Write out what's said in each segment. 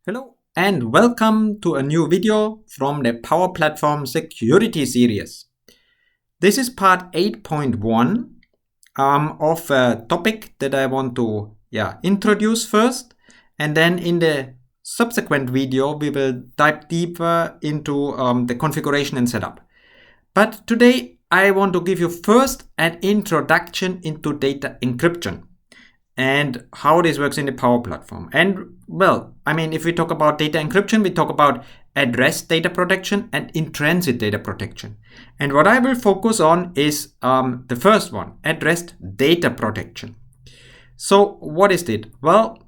Hello and welcome to a new video from the Power Platform Security series. This is part 8.1 of a topic that I want to introduce first, and then in the subsequent video we will dive deeper into the configuration and setup. But today I want to give you first an introduction into data encryption and how this works in the Power Platform. And well, if we talk about data encryption, we talk about address data protection and in-transit data protection. And what I will focus on is the first one, addressed data protection. So what is it? Well,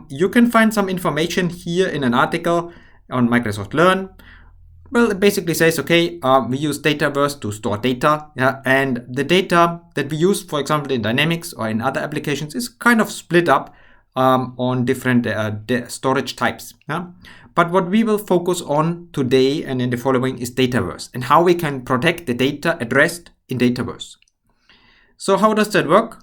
you can find some information here in an article on Microsoft Learn. Well, it basically says, okay, we use Dataverse to store data, and the data that we use, for example, in Dynamics or in other applications is kind of split up on different storage types. But what we will focus on today and in the following is Dataverse and how we can protect the data addressed in Dataverse. So how does that work?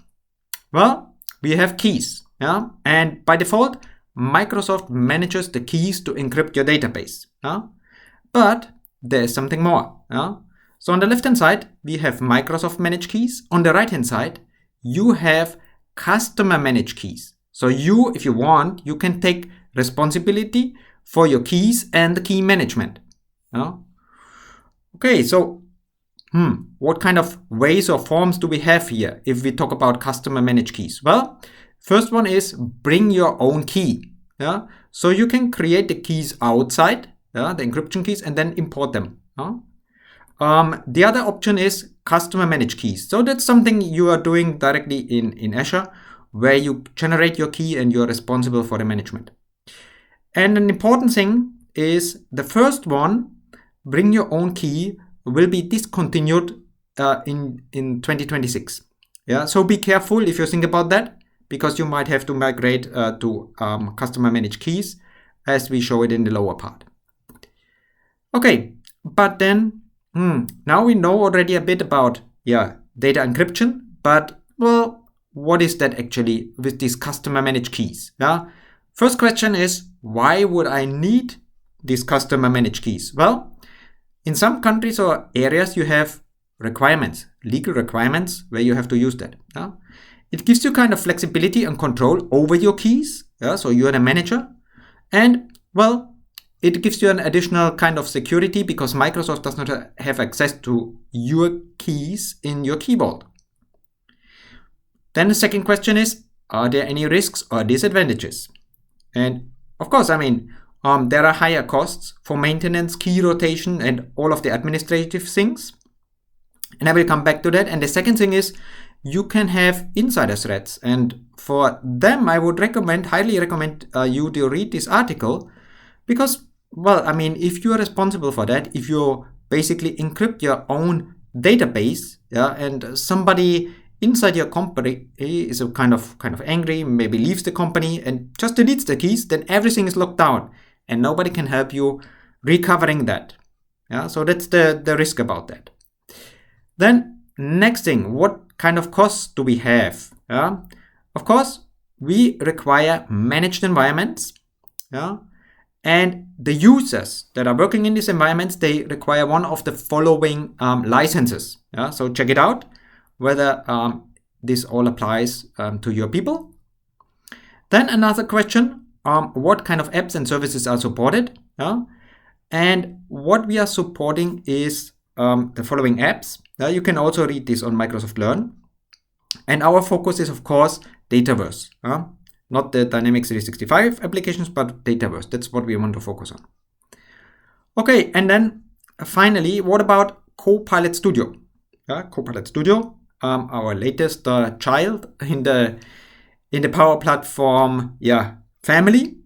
Well, we have keys, and by default, Microsoft manages the keys to encrypt your database. But there's something more. So on the left hand side, we have Microsoft managed keys. On the right hand side, you have customer managed keys. So you, if you want, you can take responsibility for your keys and the key management. Okay, so what kind of ways or forms do we have here if we talk about customer managed keys? Well, first one is bring your own key. So you can create the keys outside, the encryption keys, and then import them. The other option is customer managed keys. So that's something you are doing directly in Azure, where you generate your key and you're responsible for the management. And an important thing is the first one, bring your own key, will be discontinued in 2026. So be careful if you think about that, because you might have to migrate to customer managed keys, as we show it in the lower part. Okay, but then now we know already a bit about data encryption, but well, what is that actually with these customer managed keys? First question is, why would I need these customer managed keys? Well, in some countries or areas you have requirements, legal requirements, where you have to use that. It gives you kind of flexibility and control over your keys. So you're the manager, and well, it gives you an additional kind of security because Microsoft does not have access to your keys in your keyboard. Then the second question is, are there any risks or disadvantages? And of course, there are higher costs for maintenance, key rotation, and all of the administrative things. And I will come back to that. And the second thing is, you can have insider threats. And for them, I would highly recommend you to read this article, because well, if you are responsible for that, if you basically encrypt your own database, and somebody inside your company is kind of angry, maybe leaves the company and just deletes the keys, then everything is locked down and nobody can help you recovering that. So that's the risk about that. Then next thing, what kind of costs do we have? Of course, we require managed environments. And the users that are working in these environments, they require one of the following licenses. So check it out, whether this all applies to your people. Then another question, what kind of apps and services are supported? And what we are supporting is the following apps. You can also read this on Microsoft Learn. And our focus is, of course, Dataverse. Not the Dynamics 365 applications, but Dataverse. That's what we want to focus on. Okay, and then finally, what about Copilot Studio? Copilot Studio, our latest child in the Power Platform family.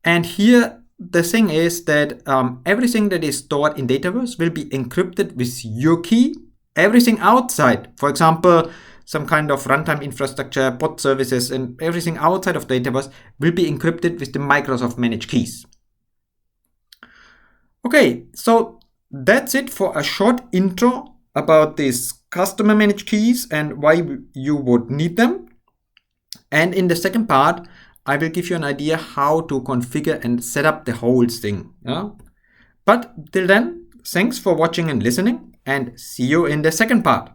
And here the thing is that everything that is stored in Dataverse will be encrypted with your key. Everything outside, for example, some kind of runtime infrastructure, bot services, and everything outside of Dataverse will be encrypted with the Microsoft managed keys. Okay, so that's it for a short intro about these customer managed keys and why you would need them. And in the second part, I will give you an idea how to configure and set up the whole thing. Yeah? But till then, thanks for watching and listening, and see you in the second part.